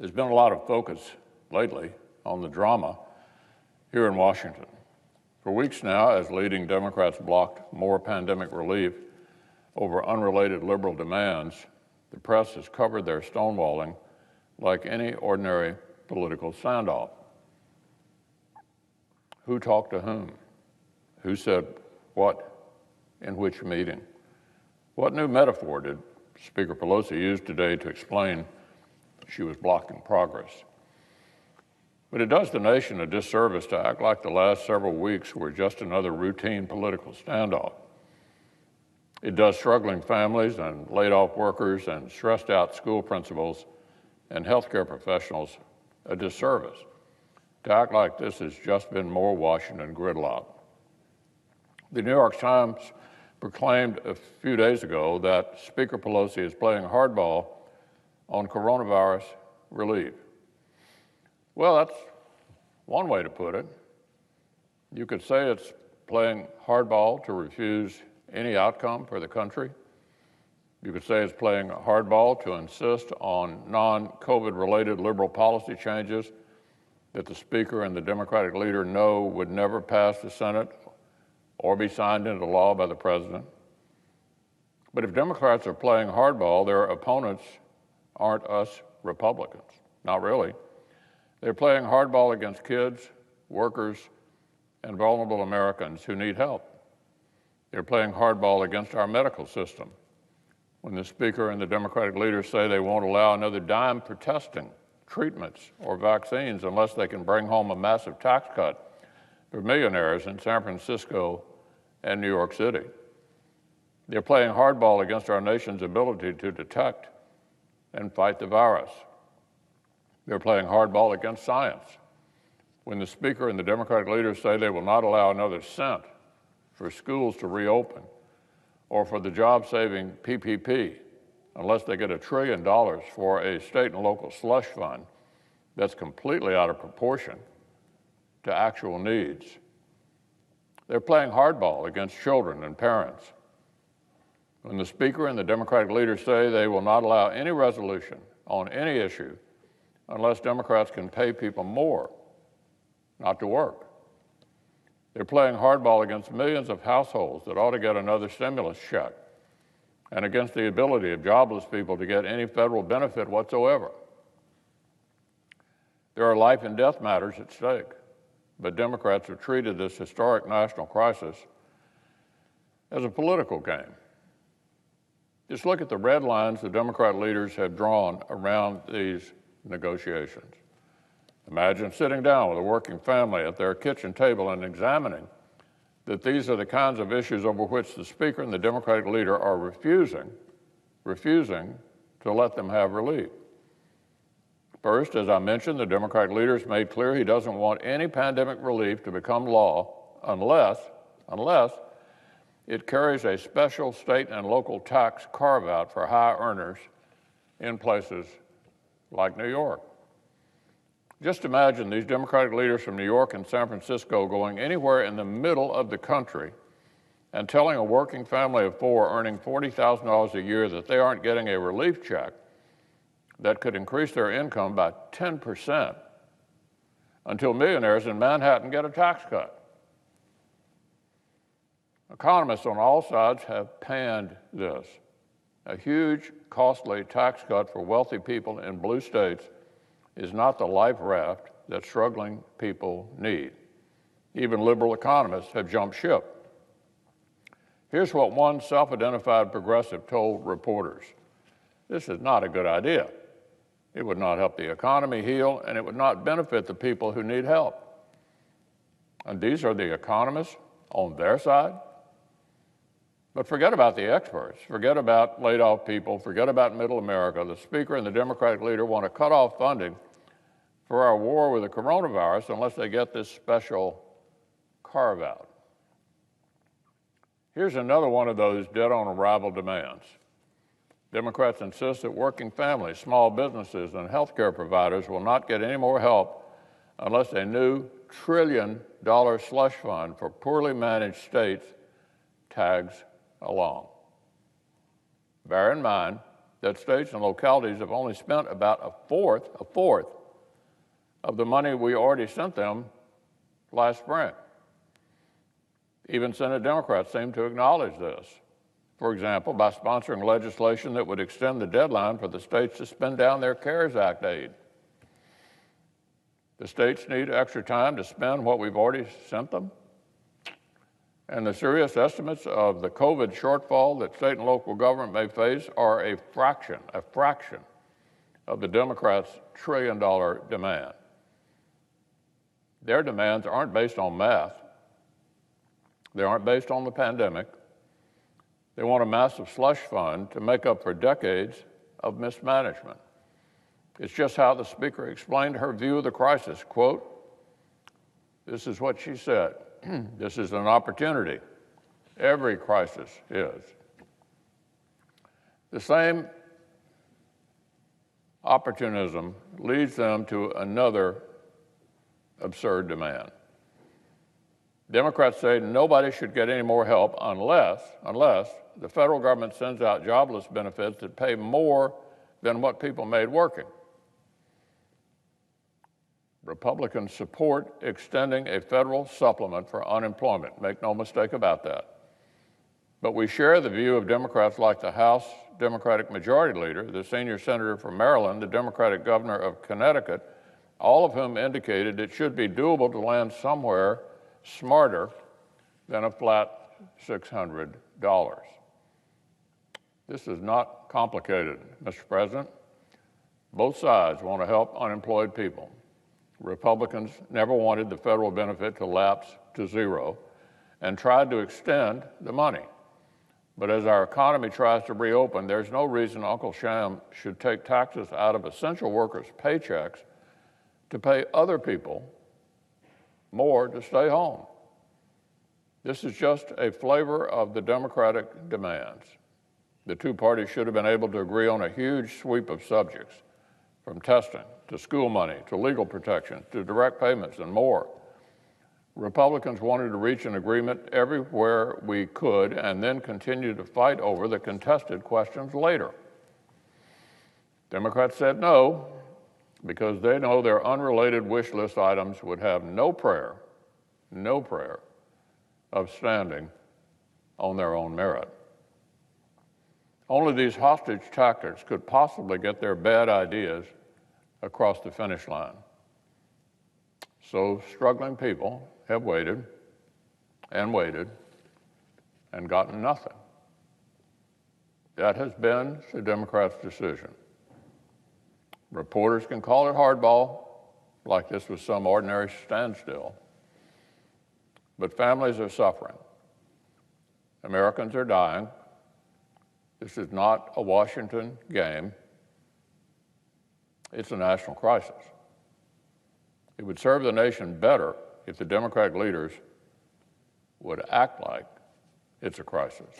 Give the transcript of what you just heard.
There's been a lot of focus lately on the drama here in Washington. For weeks now, as leading Democrats blocked more pandemic relief over unrelated liberal demands, the press has covered their stonewalling like any ordinary political standoff. Who talked to whom? Who said what in which meeting? What new metaphor did Speaker Pelosi use today to explain she was blocking progress? But it does the nation a disservice to act like the last several weeks were just another routine political standoff. It does struggling families and laid-off workers and stressed-out school principals and healthcare professionals a disservice to act like this has just been more Washington gridlock. The New York Times proclaimed a few days ago that Speaker Pelosi is playing hardball on coronavirus relief. Well, that's one way to put it. You could say it's playing hardball to refuse any outcome for the country. You could say it's playing hardball to insist on non-COVID related liberal policy changes that the Speaker and the Democratic leader know would never pass the Senate or be signed into law by the President. But if Democrats are playing hardball, their opponents aren't us Republicans. Not really. They're playing hardball against kids, workers, and vulnerable Americans who need help. They're playing hardball against our medical system when the Speaker and the Democratic leaders say they won't allow another dime for testing, treatments, or vaccines unless they can bring home a massive tax cut for millionaires in San Francisco and New York City. They're playing hardball against our nation's ability to detect and fight the virus. They're playing hardball against science when the Speaker and the Democratic leaders say they will not allow another cent for schools to reopen or for the job-saving PPP unless they get $1 trillion for a state and local slush fund that's completely out of proportion to actual needs. They're playing hardball against children and parents when the Speaker and the Democratic leaders say they will not allow any resolution on any issue unless Democrats can pay people more not to work. They're playing hardball against millions of households that ought to get another stimulus check and against the ability of jobless people to get any federal benefit whatsoever. There are life and death matters at stake, but Democrats have treated this historic national crisis as a political game. Just look at the red lines the Democrat leaders have drawn around these negotiations. Imagine sitting down with a working family at their kitchen table and examining that these are the kinds of issues over which the Speaker and the Democratic leader are refusing to let them have relief. First, as I mentioned, the Democratic leader has made clear he doesn't want any pandemic relief to become law unless it carries a special state and local tax carve-out for high earners in places like New York. Just imagine these Democratic leaders from New York and San Francisco going anywhere in the middle of the country and telling a working family of four earning $40,000 a year that they aren't getting a relief check that could increase their income by 10% until millionaires in Manhattan get a tax cut. Economists on all sides have panned this. A huge, costly tax cut for wealthy people in blue states is not the life raft that struggling people need. Even liberal economists have jumped ship. Here's what one self-identified progressive told reporters. This is not a good idea. It would not help the economy heal, and it would not benefit the people who need help. And these are the economists on their side? But forget about the experts, forget about laid-off people, forget about middle America. The Speaker and the Democratic leader want to cut off funding for our war with the coronavirus unless they get this special carve-out. Here's another one of those dead-on-arrival demands. Democrats insist that working families, small businesses, and healthcare providers will not get any more help unless a new $1 trillion slush fund for poorly managed states tags along. Bear in mind, that states and localities have only spent about a fourth of the money we already sent them last spring. Even Senate Democrats seem to acknowledge this. For example, by sponsoring legislation that would extend the deadline for the states to spend down their CARES Act aid. The states need extra time to spend what we've already sent them. And the serious estimates of the COVID shortfall that state and local government may face are a fraction of the Democrats' trillion-dollar demand. Their demands aren't based on math. They aren't based on the pandemic. They want a massive slush fund to make up for decades of mismanagement. It's just how the Speaker explained her view of the crisis. Quote, this is what she said. This is an opportunity. Every crisis is. The same opportunism leads them to another absurd demand. Democrats say nobody should get any more help unless the federal government sends out jobless benefits that pay more than what people made working. Republicans support extending a federal supplement for unemployment. Make no mistake about that. But we share the view of Democrats like the House Democratic Majority Leader, the senior senator from Maryland, the Democratic governor of Connecticut, all of whom indicated it should be doable to land somewhere smarter than a flat $600. This is not complicated, Mr. President. Both sides want to help unemployed people. Republicans never wanted the federal benefit to lapse to zero and tried to extend the money. But as our economy tries to reopen, there's no reason Uncle Sam should take taxes out of essential workers' paychecks to pay other people more to stay home. This is just a flavor of the Democratic demands. The two parties should have been able to agree on a huge sweep of subjects, from testing to school money to legal protection to direct payments and more. Republicans wanted to reach an agreement everywhere we could and then continue to fight over the contested questions later. Democrats said no because they know their unrelated wish list items would have no prayer of standing on their own merit. Only these hostage tactics could possibly get their bad ideas across the finish line. So struggling people have waited and gotten nothing. That has been the Democrats' decision. Reporters can call it hardball, like this was some ordinary standstill. But families are suffering. Americans are dying. This is not a Washington game. It's a national crisis. It would serve the nation better if the Democratic leaders would act like it's a crisis.